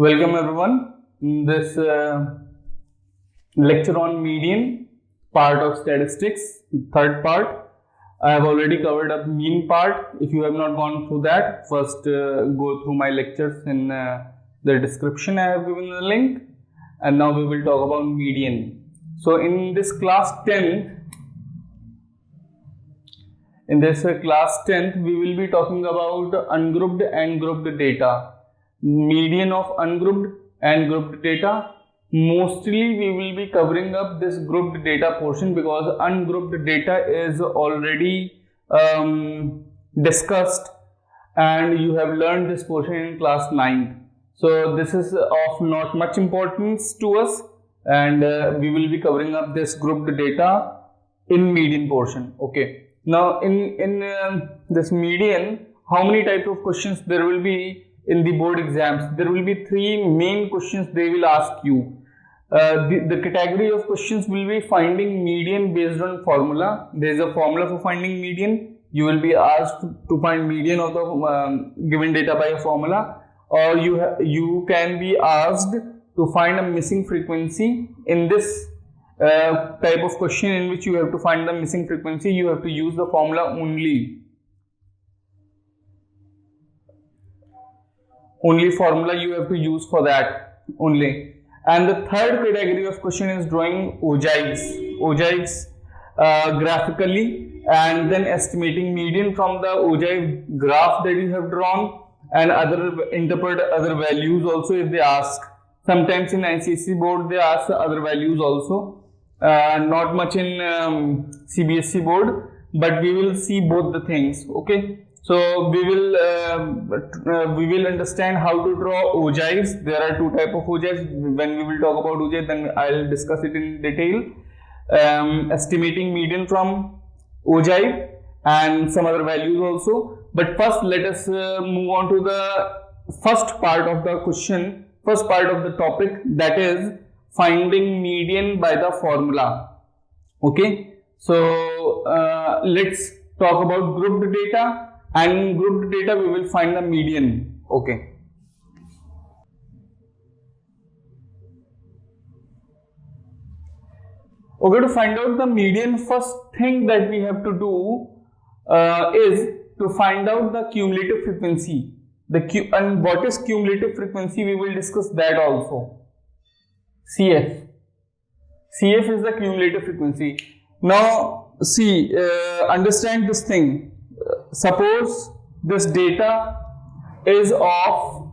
Welcome everyone in this lecture on median part of statistics, third part. I have already covered up mean part. If you have not gone through that, first go through my lectures in the description. I have given the link, and now we will talk about median. So in this class 10th, we will be talking about ungrouped and grouped data. Median of ungrouped and grouped data. Mostly we will be covering up this grouped data portion because ungrouped data is already discussed and you have learned this portion in class 9th. So this is of not much importance to us, and we will be covering up this grouped data in median portion. Okay. Now in this median, how many types of questions there will be in the board exams? There will be three main questions they will ask you. The category of questions will be finding median based on formula. There is a formula for finding median. You will be asked to find median of the given data by a formula, or you can be asked to find a missing frequency. In this type of question in which you have to find the missing frequency, you have to use the formula only. Only formula you have to use for that only. And the third category of question is drawing ogives graphically, and then estimating median from the ogive graph that you have drawn, and interpret other values also if they ask. Sometimes in ICSE board they ask other values also, not much in CBSE board, but we will see both the things. Okay. So we will understand how to draw ogives. There are two types of ogives. When we will talk about ogive, then I'll discuss it in detail. Estimating median from ogive and some other values also. But first, let us move on to the first part of the question, first part of the topic, that is finding median by the formula. Okay. So let's talk about grouped data. And in grouped data we will find the median. Okay. Okay, to find out the median, first thing that we have to do is to find out the cumulative frequency. And what is cumulative frequency, we will discuss that also. CF is the cumulative frequency. Now see, understand this thing. Suppose this data is of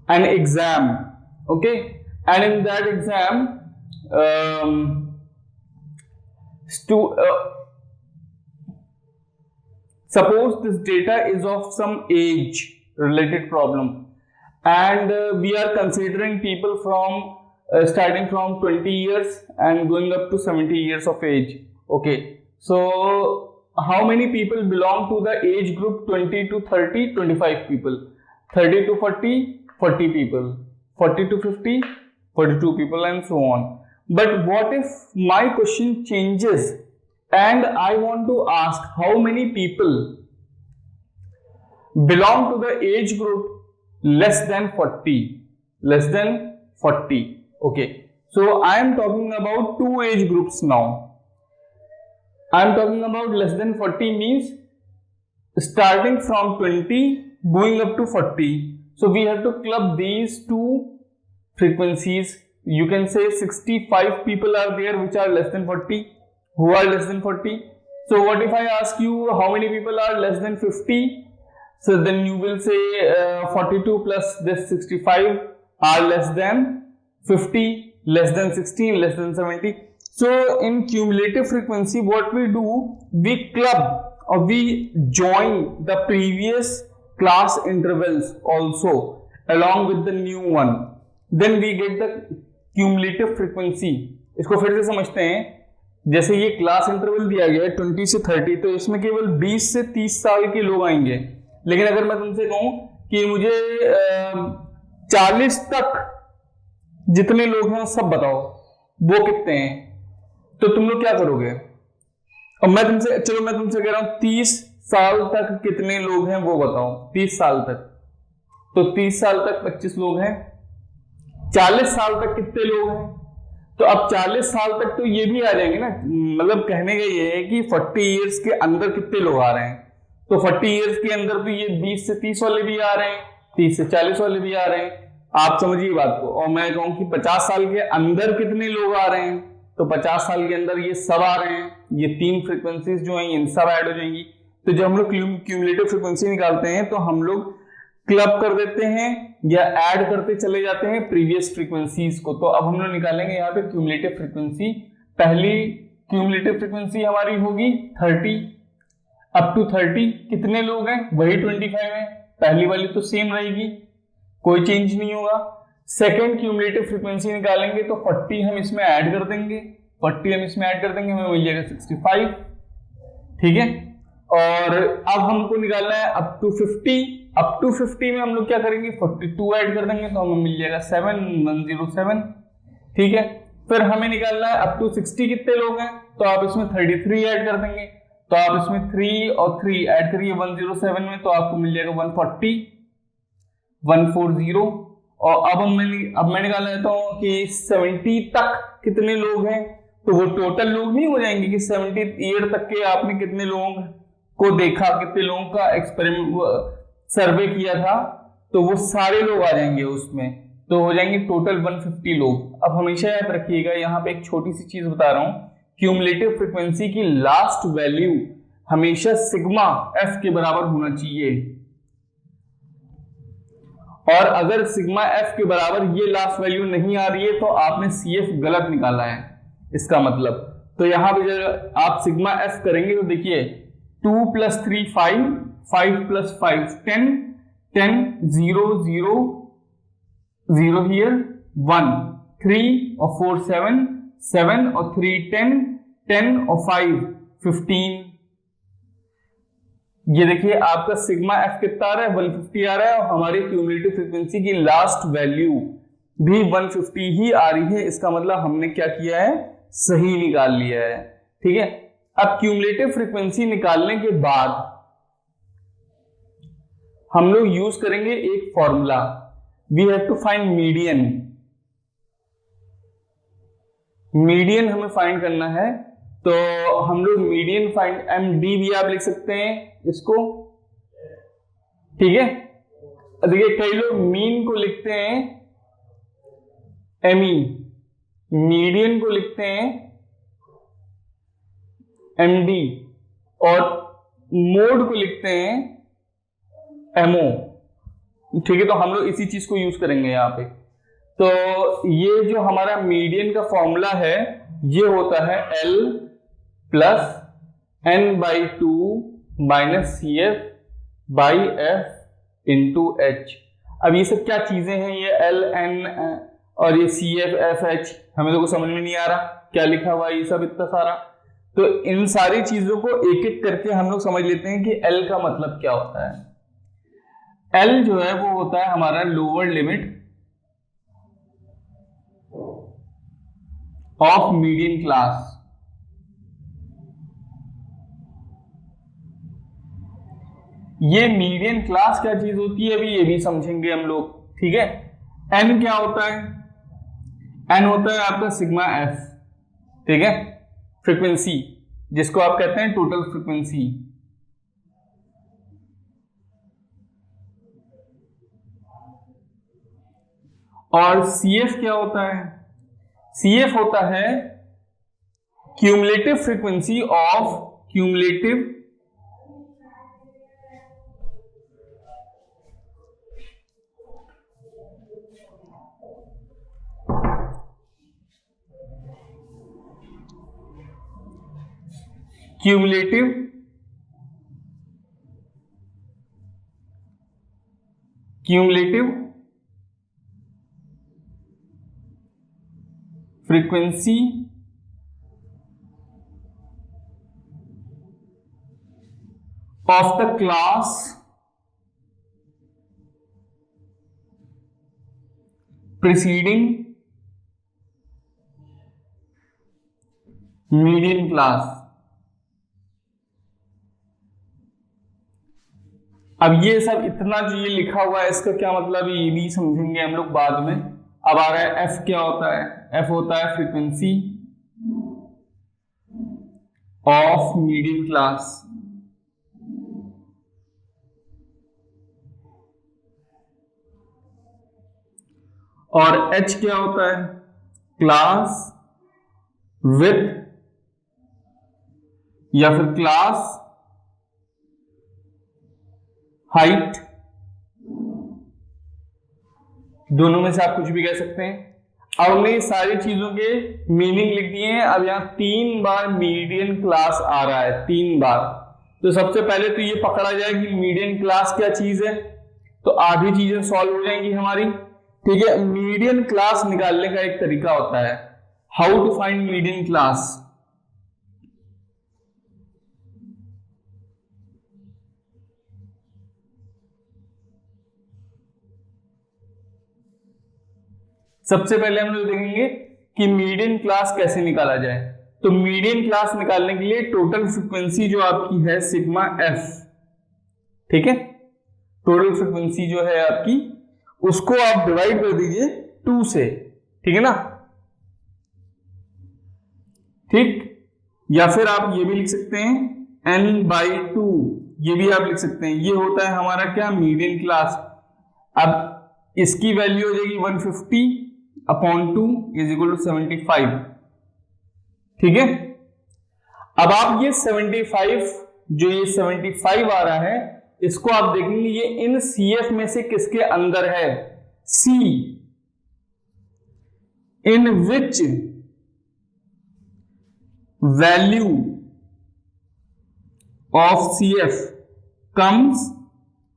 an exam, okay, and in that exam suppose this data is of some age related problem, and we are considering people from starting from 20 years and going up to 70 years of age. Okay, so how many people belong to the age group 20 to 30? 25 people. 30 to 40? 40 people. 40 to 50? 42 people, and so on. But what if my question changes and I want to ask how many people belong to the age group less than 40? Less than 40. Okay. So I am talking about two age groups now. I am talking about less than 40 means starting from 20 going up to 40. So we have to club these two frequencies. You can say 65 people are there which are less than 40, who are less than 40. So what if I ask you how many people are less than 50? So then you will say 42 plus this 65 are less than 50, less than 16, less than 70. So in cumulative frequency, what we do, we club or we join the previous class intervals also along with the new one. Then we get the cumulative frequency. इसको फिर से समझते हैं. जैसे ये class interval दिया गया है 20 से 30, तो इसमें केवल 20 से 30 साल के लोग आएंगे. लेकिन अगर मैं तुमसे कहूं कि मुझे 40 तक जितने लोग हैं सब बताओ, वो कितने हैं, तो तुम लोग क्या करोगे? अब मैं तुमसे कह रहा हूं 30 साल तक कितने लोग हैं वो बताओ. 30 साल तक तो 30 साल तक 25 लोग हैं। 40 साल तक कितने लोग हैं? तो अब 40 साल तक तो ये भी आ जाएंगे ना, मतलब कहने का ये है कि 40 इयर्स के अंदर कितने लोग आ रहे हैं, तो 40 इयर्स के अंदर तो ये 20 से 30 वाले भी आ रहे हैं, 30 से 40 वाले भी आ रहे हैं। आप समझिए बात को। और मैं कहूं कि 50 साल के अंदर कितने लोग आ रहे हैं, तो 50 साल के अंदर ये सब आ रहे हैं, ये 3 फ्रीक्वेंसीज जो हैं इन सब ऐड हो जाएंगी। तो जब हम लोग क्यूमुलेटिव फ्रीक्वेंसी निकालते हैं तो हम लोग क्लब कर देते हैं या ऐड करते चले जाते हैं प्रीवियस फ्रीक्वेंसीज को। तो अब हम लोग निकालेंगे यहाँ पे क्यूमुलेटिव फ्रीक्वेंसी। पहली क्यूमुलेटिव फ्रीक्वेंसी हमारी होगी 30, अप टू 30। कितने लोग हैं? वही 25 है, पहली वाली तो सेम रहेगी, कोई चेंज नहीं होगा। सेकेंड क्यूमुलेटिव फ्रीक्वेंसी निकालेंगे तो 40 हम इसमें ऐड कर देंगे, 40 हम इसमें ऐड कर देंगे, हमें मिल जाएगा 65। ठीक है। और अब हमको निकालना है अप टू 50। अप टू 50 में हम लोग क्या करेंगे, 42 ऐड कर देंगे तो हमें मिल जाएगा 7107। ठीक है। फिर हमें निकालना है अप टू 60 कितने लोग हैं, तो आप इसमें 33 ऐड कर देंगे, तो आप इसमें 3 और 3 ऐड करिए 107 में, तो आपको मिल जाएगा 140। और अब मैं निकालना चाहता हूं कि 70 तक कितने लोग हैं, तो वो टोटल लोग नहीं हो जाएंगे कि 70 ईयर तक के आपने कितने लोगों को देखा, कितने लोगों का एक्सपेरिमेंट सर्वे किया था, तो वो सारे लोग आ जाएंगे उसमें, तो हो जाएंगे टोटल 150 लोग। अब हमेशा याद रखिएगा, यहाँ पे एक छोटी सी चीज बता रहा हूं, क्यूमुलेटिव फ्रीक्वेंसी की लास्ट वैल्यू हमेशा सिग्मा एफ के बराबर होना चाहिए, और अगर सिग्मा एफ के बराबर ये लास्ट वैल्यू नहीं आ रही है तो आपने सी एफ गलत निकाला है, इसका मतलब। तो यहां पे जब आप सिग्मा एफ करेंगे तो देखिए 2 + 3 5, 5 + 5 10, 10 0 0 0 here 1, 3 और 4 7, 7 और 3 10, 10 और 5 15। ये देखिए आपका सिग्मा एफ कितना आ रहा है, 150 आ रहा है, और हमारी क्यूमुलेटिव फ्रीक्वेंसी की लास्ट वैल्यू भी 150 ही आ रही है। इसका मतलब हमने क्या किया है, सही निकाल लिया है। ठीक है। अब क्यूमुलेटिव फ्रीक्वेंसी निकालने के बाद हम लोग यूज करेंगे एक formula, we have to find median. Median हमें फाइंड करना है, तो हम लोग मीडियन फाइंड, MD भी आप लिख सकते हैं इसको। ठीक है। देखिए कई लोग मीन को लिखते हैं ME, मीडियन को लिखते हैं MD, और मोड को लिखते हैं MO। ठीक है। तो हम लोग इसी चीज को यूज करेंगे यहाँ पे। तो ये जो हमारा मीडियन का फॉर्मूला है ये होता है L + N/2 - CF/F × H। अब ये सब क्या चीजें हैं, ये L N और ये CF/F/H, हमें तो कुछ समझ में नहीं आ रहा क्या लिखा हुआ है ये सब इतना सारा। तो इन सारी चीजों को एक एक करके हम लोग समझ लेते हैं कि L का मतलब क्या होता है। L जो है वो होता है हमारा lower limit of median class. ये मीडियन क्लास क्या चीज होती है अभी ये भी समझेंगे हम लोग। ठीक है। N क्या होता है, N होता है आपका सिग्मा एफ। ठीक है। फ्रीक्वेंसी जिसको आप कहते हैं टोटल फ्रीक्वेंसी। और CF क्या होता है, CF होता है cumulative frequency of cumulative frequency of the class preceding median class. अब ये सब इतना जो ये लिखा हुआ है इसका क्या मतलब है ये भी समझेंगे हम लोग बाद में। अब आ रहा है एफ, क्या होता है? एफ होता है फ्रीक्वेंसी ऑफ मीडियम क्लास। और एच क्या होता है? क्लास विथ या फिर क्लास हाइट, दोनों में से आप कुछ भी कह सकते हैं। अब हमने ये सारी चीजों के मीनिंग लिख दिए हैं। अब यहां 3 बार मीडियन क्लास आ रहा है, 3 बार। तो सबसे पहले तो ये पकड़ा जाए कि मीडियन क्लास क्या चीज है, तो आधी चीजें सॉल्व हो जाएंगी हमारी। ठीक है, मीडियन क्लास निकालने का एक तरीका होता है, how to find median class. सबसे पहले हम लोग देखेंगे कि मीडियन क्लास कैसे निकाला जाए। तो मीडियन क्लास निकालने के लिए टोटल फ्रीक्वेंसी जो आपकी है सिग्मा एफ, ठीक है, टोटल फ्रीक्वेंसी जो है आपकी उसको आप डिवाइड कर दीजिए 2 से, ठीक है ना, ठीक। या फिर आप ये भी लिख सकते हैं n/2, ये भी आप लिख सकते हैं। ये होता है हमारा क्या, मीडियन क्लास। अब इसकी वैल्यू हो जाएगी 150/2 = 75, ठीक है। अब आप ये 75 जो ये 75 आ रहा है इसको आप देखेंगे ये इन CF में से किसके अंदर है, C, in which value of CF comes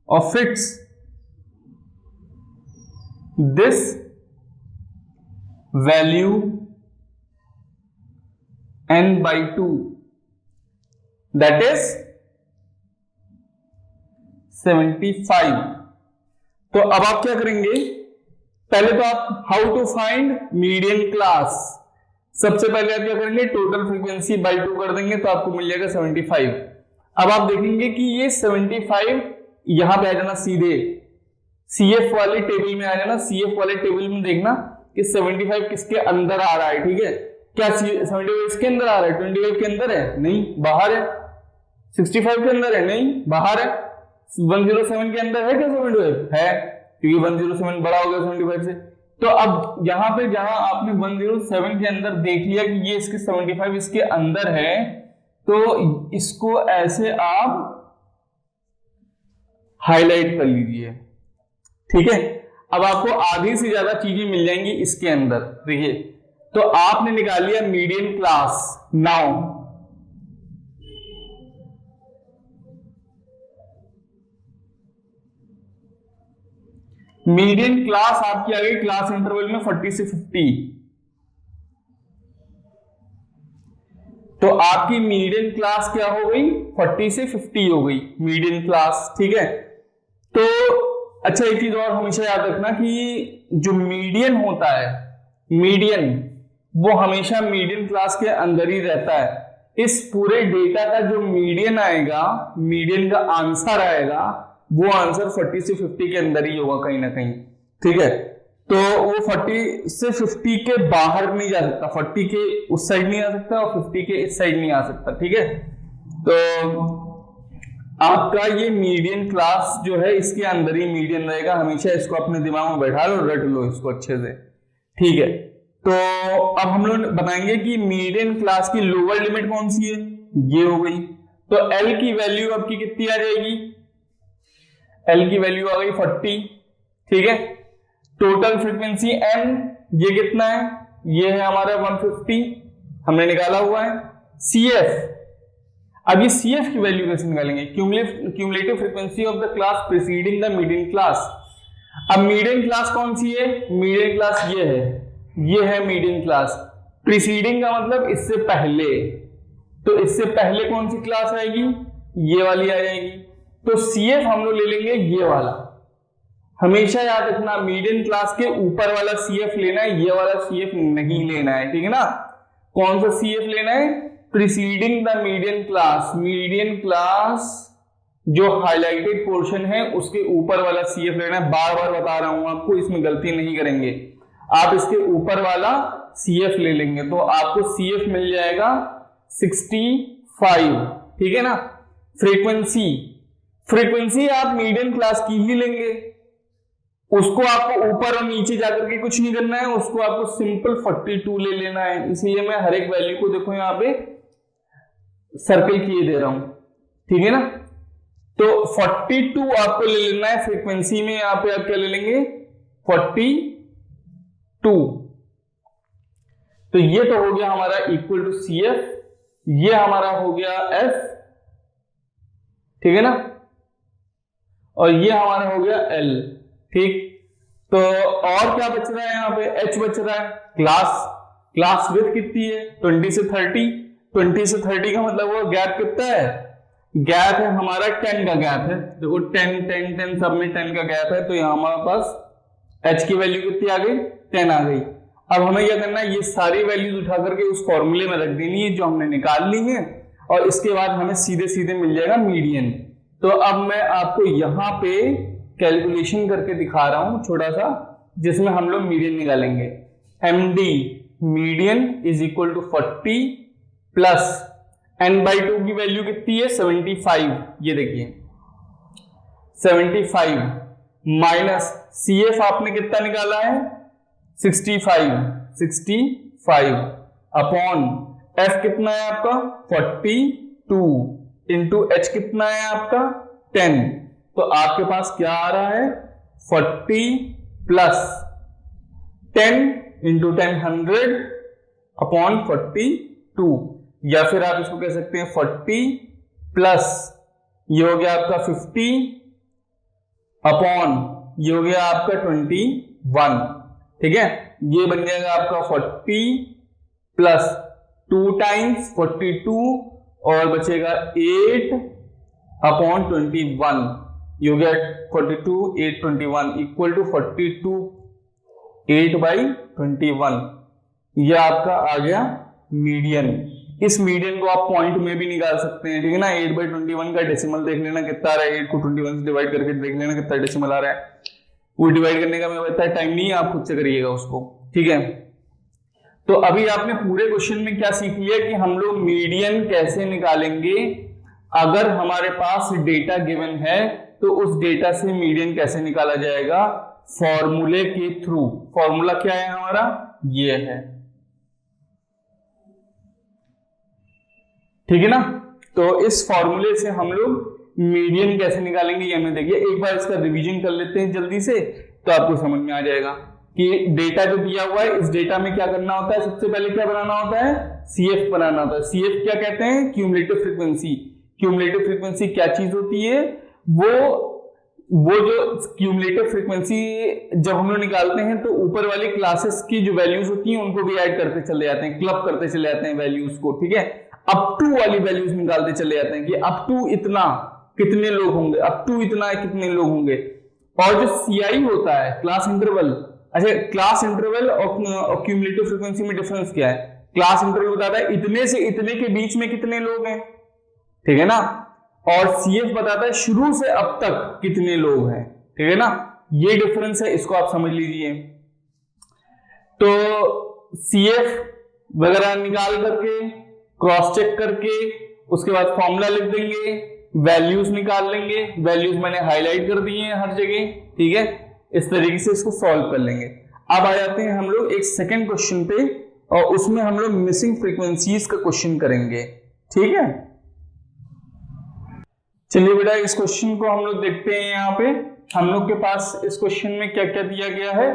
or fits this value n/2, that is 75। तो अब आप क्या करेंगे, पहले तो आप how to find median class, सबसे पहले आप क्या करेंगे, टोटल फ्रीक्वेंसी बाई 2 कर देंगे तो आपको मिल जाएगा 75। अब आप देखेंगे कि ये 75 यहां पे आ जाना, सीधे CF वाले टेबल में आ जाना। CF वाले टेबल में देखना कि 75 किसके अंदर आ रहा है, ठीक है। क्या 75 इसके अंदर आ रहा है, 25 के अंदर है, नहीं बाहर है। 65 के अंदर है, नहीं बाहर है। 107 के अंदर है क्या 75? है, क्योंकि 107 बड़ा हो गया 75 से। तो अब यहां पे जहां आपने 107 के अंदर देख लिया कि ये इसके 75 इसके अंदर है, तो इसको ऐसे आप हाईलाइट कर लीजिए, ठीक है। अब आपको आधी से ज्यादा चीजें मिल जाएंगी इसके अंदर। देखिए, तो आपने निकाल लिया median class. Now median class आपकी आ गई क्लास इंटरवल में 40 से 50। तो आपकी मीडियन क्लास क्या हो गई, 40 से 50 हो गई मीडियन क्लास, ठीक है। तो अच्छा, एक चीज और हमेशा याद रखना कि जो मीडियन होता है, मीडियन वो हमेशा मीडियन क्लास के अंदर ही रहता है। इस पूरे डेटा का जो मीडियन आएगा, मीडियन का आंसर आएगा, वो आंसर 40 से 50 के अंदर ही होगा कहीं ना कहीं, ठीक है। तो वो 40 से 50 के बाहर नहीं जा सकता, 40 के उस साइड नहीं आ सकता और 50 के इस साइड नहीं आ सकता, ठीक है। तो आपका ये मीडियन क्लास जो है इसके अंदर ही मीडियन रहेगा हमेशा। इसको अपने दिमाग में बैठा लो, रट लो इसको अच्छे से, ठीक है। तो अब हम लोग बताएंगे कि मीडियन क्लास की लोअर लिमिट कौन सी है, ये हो गई। तो L की वैल्यू आपकी कितनी आ जाएगी, L की वैल्यू आ गई 40, ठीक है। टोटल फ्रीक्वेंसी n ये कितना है, ये है हमारा 150, हमने निकाला हुआ है। CF, अब ये CF की वैल्यू कैसे निकालेंगे, cumulative frequency of the class preceding the median class. अब मीडियन क्लास कौन सी है, मीडियन क्लास ये है मीडियन क्लास। प्रीसीडिंग का मतलब इससे पहले, तो इससे पहले कौन सी क्लास आएगी, ये वाली आ जाएगी। तो CF हम लोग ले लेंगे ये वाला। हमेशा याद रखना मीडियन क्लास के ऊपर वाला CF लेना है, ये वाला CF नहीं लेना है, ठीक है ना। कौन सा CF लेना है, preceding the median class, median class जो हाईलाइटेड पोर्शन है उसके ऊपर वाला CF लेना है। बार बार बता रहा हूं आपको, इसमें गलती नहीं करेंगे। आप इसके ऊपर वाला CF ले लेंगे तो आपको CF मिल जाएगा 65, ठीक है ना। फ्रीक्वेंसी आप मीडियन क्लास की ही लेंगे, उसको आपको ऊपर और नीचे जाकर के कुछ नहीं करना है, उसको आपको सिंपल 42 ले लेना है। इसीलिए मैं हर एक वैल्यू को देखो यहाँ पे सर्कल किए दे रहा हूं, ठीक है ना। तो 42 आपको ले लेना है फ्रीक्वेंसी में। यहां पे आप क्या ले लेंगे 42। तो ये तो हो गया हमारा इक्वल टू CF, ये हमारा हो गया F, ठीक है ना, और ये हमारा हो गया L, ठीक। तो और क्या बच रहा है यहाँ पे, H बच रहा है। क्लास विड्थ कितनी है 20 से 30, 20 से 30 का मतलब वो गैप कितना है, गैप है हमारा 10 का गैप है। देखो 10 सब में 10 का गैप है, तो यहाँ हमारे पास H की वैल्यू कितनी आ गई, 10 आ गई। अब हमें क्या करना है, ये सारी वैल्यूज उठा करके उस फॉर्मूले में रख देनी है जो हमने निकाल ली है, और इसके बाद हमें सीधे सीधे मिल जाएगा मीडियन। तो अब मैं आपको यहाँ पे कैलकुलेशन करके दिखा रहा हूं छोटा सा, जिसमें हम लोग मीडियन निकालेंगे। MD median is equal to 40 plus n/2 की वैल्यू कितनी है 75, ये देखिए 75 माइनस CF आपने कितना निकाला है 65 अपॉन F कितना है आपका 42 इंटू H कितना है आपका 10। तो आपके पास क्या आ रहा है 40 प्लस 10 इंटू 10 100 अपॉन 42, या फिर आप इसको कह सकते हैं 40 प्लस ये हो गया आपका 50 अपॉन ये हो गया आपका 21, ठीक है। ये बन जाएगा आपका 40 प्लस 2 टाइम्स 42 और बचेगा 8 अपॉन 21, ये हो गया 42 8 21 इक्वल टू 42 8/21। ये आपका आ गया मीडियन। इस मीडियन को आप पॉइंट में भी निकाल सकते हैं, ठीक है ना। 8/21 का डेसिमल देख लेना कितना आ रहा है, 8 को 21 से डिवाइड करके देख लेना कितना डेसिमल आ रहा है। वो डिवाइड करने का मैं बताया टाइम नहीं है, आप खुद से करिएगा उसको, ठीक है। तो अभी आपने पूरे क्वेश्चन में क्या सीख लिया कि हम लोग मीडियन कैसे निकालेंगे। अगर हमारे पास डेटा गिवन है तो उस डेटा से मीडियन कैसे निकाला जाएगा, फॉर्मूले के थ्रू। फॉर्मूला क्या है हमारा, ये है, ठीक है ना। तो इस फॉर्मूले से हम लोग मीडियन कैसे निकालेंगे ये हमें देखिए। एक बार इसका रिवीजन कर लेते हैं जल्दी से, तो आपको समझ में आ जाएगा कि डेटा जो दिया हुआ है, इस डेटा में क्या करना होता है। सबसे पहले क्या बनाना होता है, CF बनाना होता है। CF क्या कहते हैं, क्यूमुलेटिव फ्रीक्वेंसी। क्यूमुलेटिव फ्रीक्वेंसी क्या चीज होती है, वो जो क्यूमुलेटिव फ्रीक्वेंसी जब हम लोग निकालते हैं तो ऊपर वाली क्लासेस की जो वैल्यूज होती हैं उनको भी ऐड करते चले जाते हैं, क्लब करते चले जाते हैं वैल्यूज को, ठीक है। अप टू वाली वैल्यूज निकालते चले जाते हैं कि अप टू इतना कितने लोग होंगे, अप टू इतना कितने लोग होंगे। और जो CI होता है क्लास इंटरवल, अच्छा क्लास इंटरवल और क्यूमुलेटिव फ्रीक्वेंसी में डिफरेंस क्या है। क्लास इंटरवल बताता है इतने से इतने के बीच में कितने लोग हैं, ठीक है ना। और CF बताता है शुरू से अब तक कितने लोग हैं, ठीक है ना। ये डिफरेंस है, इसको आप समझ लीजिए। तो CF वगैरह निकाल करके क्रॉस चेक करके उसके बाद फॉर्मूला लिख देंगे, वैल्यूज निकाल लेंगे। वैल्यूज मैंने हाईलाइट कर दिए हैं हर जगह, ठीक है। इस तरीके से इसको सॉल्व कर लेंगे। अब आ जाते हैं हम लोग एक सेकंड क्वेश्चन पे, और उसमें हम लोग मिसिंग फ्रीक्वेंसीज का क्वेश्चन करेंगे, ठीक है। चलिए बेटा इस क्वेश्चन को हम लोग देखते हैं। यहाँ पे हम लोग के पास इस क्वेश्चन में क्या क्या दिया गया है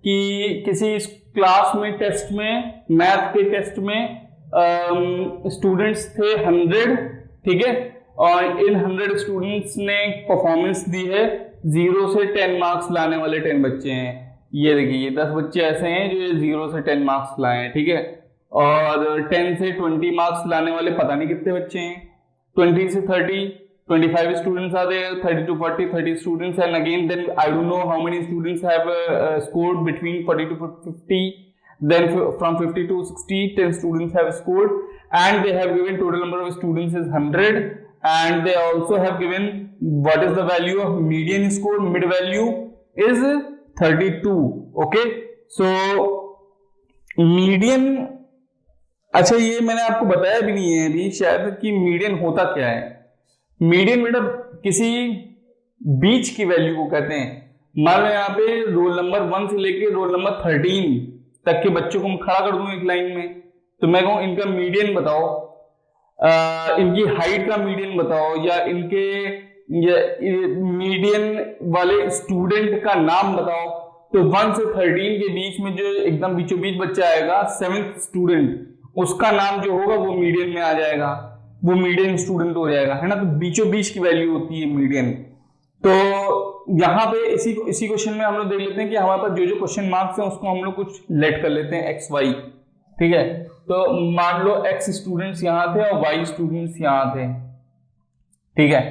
कि किसी क्लास में टेस्ट में, मैथ के टेस्ट में स्टूडेंट्स थे 100, ठीक है। और इन 100 स्टूडेंट्स ने परफॉर्मेंस दी है 0 से 10 मार्क्स लाने वाले 10 बच्चे हैं। ये देखिए ये 10 बच्चे ऐसे हैं जो 0 से 10 मार्क्स लाए हैं, ठीक है। और 10 से 20 मार्क्स लाने वाले पता नहीं कितने बच्चे हैं। 20 से 30 25 students are there, 30 to 40 30 students, and again then I don't know how many students have scored between 40 to 50. Then from 50 to 60 10 students have scored, and they have given total number of students is 100, and they also have given what is the value of median score? Mid value is 32. Okay, so median, अच्छा ये मैंने आपको बताया भी नहीं है अभी शायद कि मीडियन होता क्या है। मीडियन मतलब किसी बीच की वैल्यू को कहते हैं। मान लो यहाँ पे रोल नंबर 1 से लेके रोल नंबर 13 तक के बच्चों को मैं खड़ा कर दूं एक लाइन में, तो मैं कहूँ इनका मीडियन बताओ, इनकी हाइट का मीडियन बताओ, या इनके मीडियन वाले स्टूडेंट का नाम बताओ। तो 1 से 13 के बीच में जो एकदम बीचों बीच बच्चा आएगा 7th स्टूडेंट, उसका नाम जो होगा वो मीडियन में आ जाएगा, वो मीडियन स्टूडेंट हो जाएगा, है ना। तो बीचों बीच की वैल्यू होती है मीडियन। तो यहाँ पे इसी क्वेश्चन में हम लोग देख लेते हैं कि हमारे पास जो जो क्वेश्चन मार्क्स हैं उसको हम लोग कुछ लेट कर लेते हैं एक्स वाई, ठीक है। तो मान लो एक्स स्टूडेंट्स यहाँ थे और वाई स्टूडेंट्स यहाँ थे, ठीक है।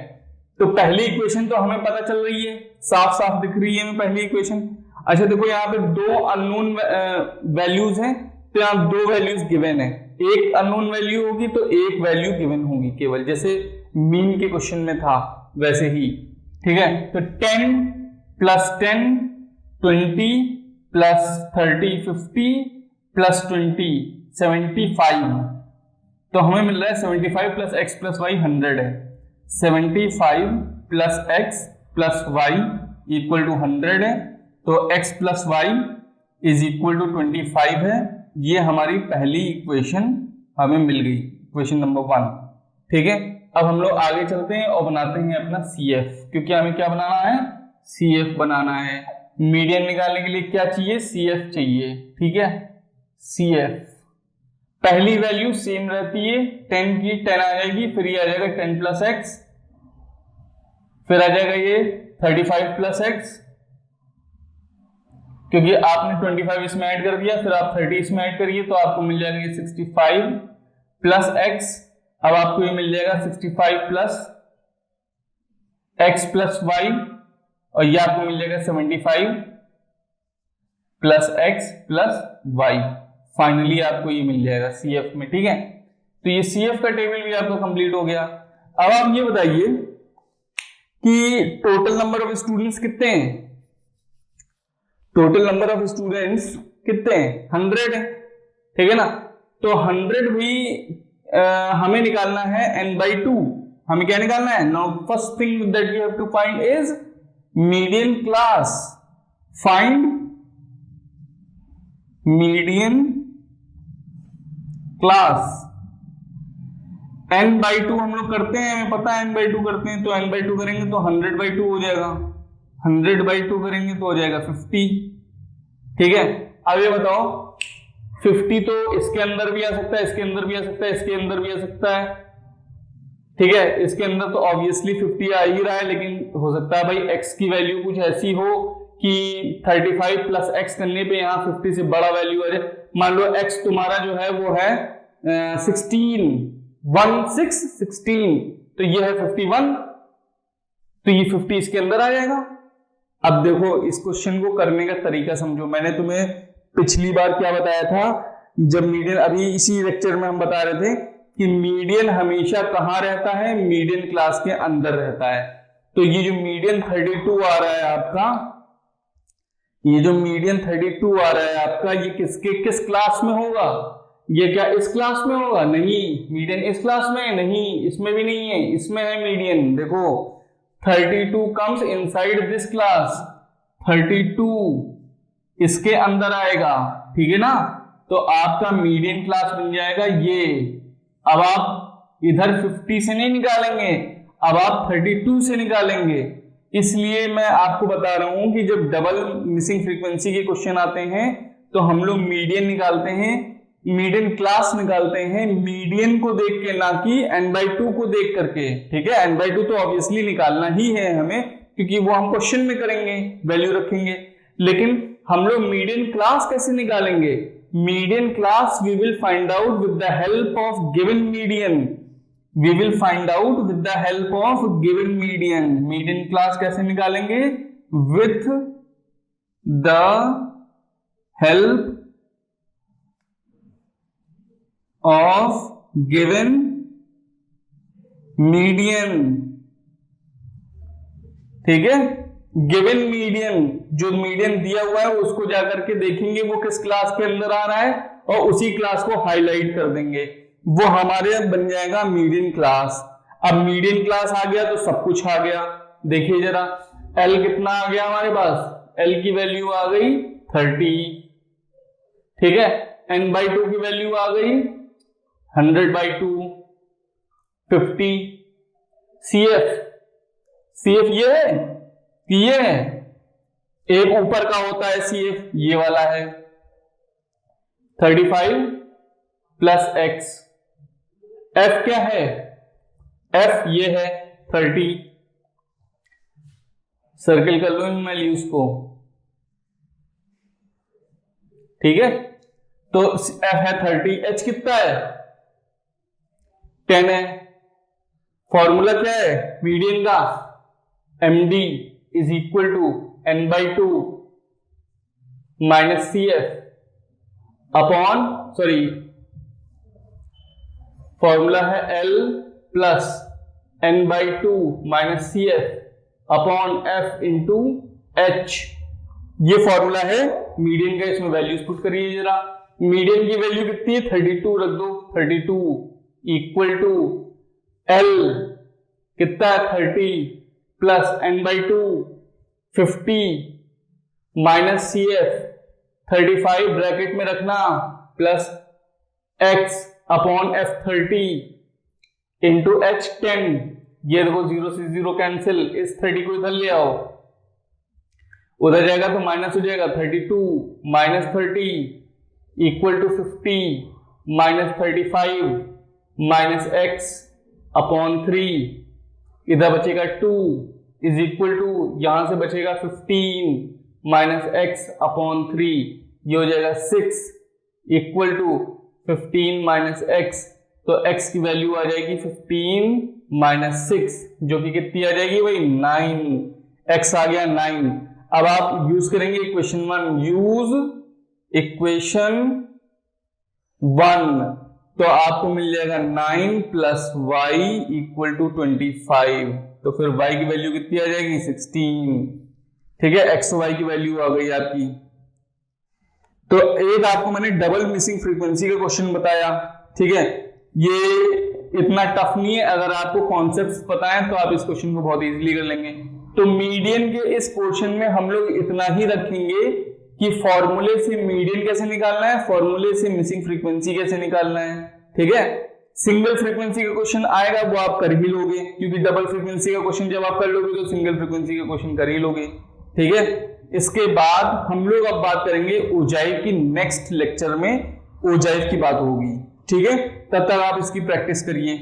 तो पहली इक्वेशन तो हमें पता चल रही है, साफ साफ दिख रही है हमें पहली इक्वेशन। अच्छा देखो यहाँ पे दो अननोन वैल्यूज हैं, तो यहाँ दो वैल्यूज गिवन है, एक अननोन वैल्यू होगी तो एक वैल्यू गिवन होगी केवल, जैसे मीन के क्वेश्चन में था वैसे ही, ठीक है। तो 10 प्लस 10 20 प्लस 30 50 प्लस 20 75, तो हमें मिल रहा है 75 प्लस एक्स प्लस वाई 100 है। 75 plus x plus y equal to 100 है, तो x plus y is equal to 25 है। ये हमारी पहली इक्वेशन हमें मिल गई, इक्वेशन नंबर 1, ठीक है। अब हम लोग आगे चलते हैं और बनाते हैं अपना CF, क्योंकि हमें क्या बनाना है, CF बनाना है। मीडियन निकालने के लिए क्या चाहिए, CF चाहिए, ठीक है। CF पहली वैल्यू सेम रहती है, 10 की 10 आ जाएगी, फिर ये आ जाएगा 10 प्लस एक्स, फिर आ जाएगा ये 35 प्लस एक्स, क्योंकि आपने 25 इसमें ऐड कर दिया, फिर आप 30 इसमें ऐड करिए तो आपको मिल जाएगा ये 65 प्लस एक्स। अब आपको ये मिल जाएगा 65 प्लस एक्स प्लस वाई, और ये आपको मिल जाएगा 75 plus x plus y. Finally आपको ये मिल जाएगा CF में, ठीक है। तो ये CF का टेबल भी आपको कंप्लीट हो गया। अब आप ये बताइए कि टोटल नंबर ऑफ स्टूडेंट्स कितने हैं, टोटल नंबर ऑफ स्टूडेंट्स कितने हैं, 100 है, ठीक है ना। तो 100 भी हमें निकालना है n/2, हमें क्या निकालना है। Now first thing that we have to find is median class, find median class. n/2 हम लोग करते हैं, हमें पता है n/2 करते हैं, तो n/2 करेंगे तो 100/2 हो जाएगा, 100/2 करेंगे तो हो जाएगा 50, ठीक है। अब ये बताओ 50 तो इसके अंदर भी आ सकता है, इसके अंदर भी आ सकता है, इसके अंदर भी आ सकता है, ठीक है। इसके अंदर तो ऑब्वियसली 50 आ ही रहा है, लेकिन हो सकता है भाई x की वैल्यू कुछ ऐसी हो कि 35 प्लस x करने पे यहाँ 50 से बड़ा वैल्यू आ जाए। मान लो x तुम्हारा जो है वो है 16, 16, तो ये है 51, तो ये 50 इसके अंदर आ जाएगा। अब देखो इस क्वेश्चन को करने का तरीका समझो। मैंने तुम्हें पिछली बार क्या बताया था, जब मीडियन, अभी इसी लेक्चर में हम बता रहे थे कि मीडियन हमेशा कहाँ रहता है, मीडियन क्लास के अंदर रहता है। तो ये जो मीडियन 32 आ रहा है आपका, ये जो मीडियन 32 आ रहा है आपका, ये किस क्लास में होगा, ये क्या इस क्लास में होगा, नहीं। मीडियन इस क्लास में नहीं, इसमें भी नहीं है, इसमें है मीडियन। देखो 32 कम्स इनसाइड दिस क्लास, 32 इसके अंदर आएगा, ठीक है ना। तो आपका मीडियन क्लास बन जाएगा ये। अब आप इधर 50 से नहीं निकालेंगे, अब आप 32 से निकालेंगे। इसलिए मैं आपको बता रहा हूं कि जब डबल मिसिंग फ्रीक्वेंसी के क्वेश्चन आते हैं तो हम लोग मीडियन निकालते हैं, मीडियन क्लास निकालते हैं मीडियन को देख के, ना कि n/2 को देख करके, ठीक है। n/2 तो ऑब्वियसली निकालना ही है हमें, क्योंकि वो हम क्वेश्चन में करेंगे, वैल्यू रखेंगे। लेकिन हम लोग मीडियन क्लास कैसे निकालेंगे, median class we will find out with the help of given median, we will find out with the help of given median. Median class कैसे निकालेंगे, with the help of given median, ठीक है। Given median, जो median दिया हुआ है उसको जाकर के देखेंगे वो किस क्लास के अंदर आ रहा है और उसी क्लास को हाईलाइट कर देंगे, वो हमारे बन जाएगा मीडियन क्लास। अब मीडियन क्लास आ गया तो सब कुछ आ गया। देखिए जरा L कितना आ गया हमारे पास, L की वैल्यू आ गई 30, ठीक है। n/2 की वैल्यू आ गई 100/2, 50। CF ये है कि ये है, एक ऊपर का होता है CF, ये वाला है 35 प्लस x। F क्या है, F ये है 30, सर्किल कर लो इन वैल्यूज को, ठीक है। तो F है 30, H कितना है 10 है। फॉर्मूला क्या है मीडियन का, MD is equal to n/2 minus CF upon, sorry formula है L plus n/2 minus CF upon F into H। ये फॉर्मूला है मीडियन का, इसमें वैल्यूज पुट करिए जरा। मीडियन की वैल्यू कितनी है 32 रख दो, 32 इक्वल टू L कितना है 30 plus n/2 50 minus CF 35 bracket में रखना plus x upon F30 into H 10। ये देखो 0 से 0 कैंसिल, इस 30 को इधर ले आओ, उधर जाएगा तो माइनस हो जाएगा 32 minus 30 equal to 50 minus 35 minus x upon 3, इधर बचेगा 2 इज इक्वल टू, यहां से बचेगा 15 माइनस x अपॉन 3, ये हो जाएगा 6 इक्वल टू 15 माइनस x। तो x की वैल्यू आ जाएगी 15 माइनस 6, जो कि कितनी आ जाएगी भाई 9, x आ गया 9। अब आप यूज करेंगे इक्वेशन 1, यूज इक्वेशन 1, तो आपको मिल जाएगा 9 प्लस y इक्वल टू 25। तो फिर y की वैल्यू कितनी आ जाएगी 16, ठीक है। x y की वैल्यू आ गई आपकी। तो एक आपको मैंने डबल मिसिंग फ्रीक्वेंसी का क्वेश्चन बताया, ठीक है। ये इतना टफ नहीं है, अगर आपको कॉन्सेप्ट्स पता है तो आप इस क्वेश्चन को बहुत इजीली कर लेंगे। तो मीडियन के इस पोर्शन में हम लोग इतना ही रखेंगे कि फॉर्मूले से मीडियन कैसे निकालना है, फॉर्मूले से मिसिंग फ्रीक्वेंसी कैसे निकालना है, ठीक है। सिंगल फ्रीक्वेंसी का क्वेश्चन आएगा वो आप कर ही लोगे, क्योंकि डबल फ्रीक्वेंसी का क्वेश्चन जब आप कर लोगे तो सिंगल फ्रीक्वेंसी का क्वेश्चन कर ही लोगे, ठीक है। इसके बाद हम लोग अब बात करेंगे ओजाइव की, नेक्स्ट लेक्चर में ओजाइव की बात होगी, ठीक है। तब तक आप इसकी प्रैक्टिस करिए।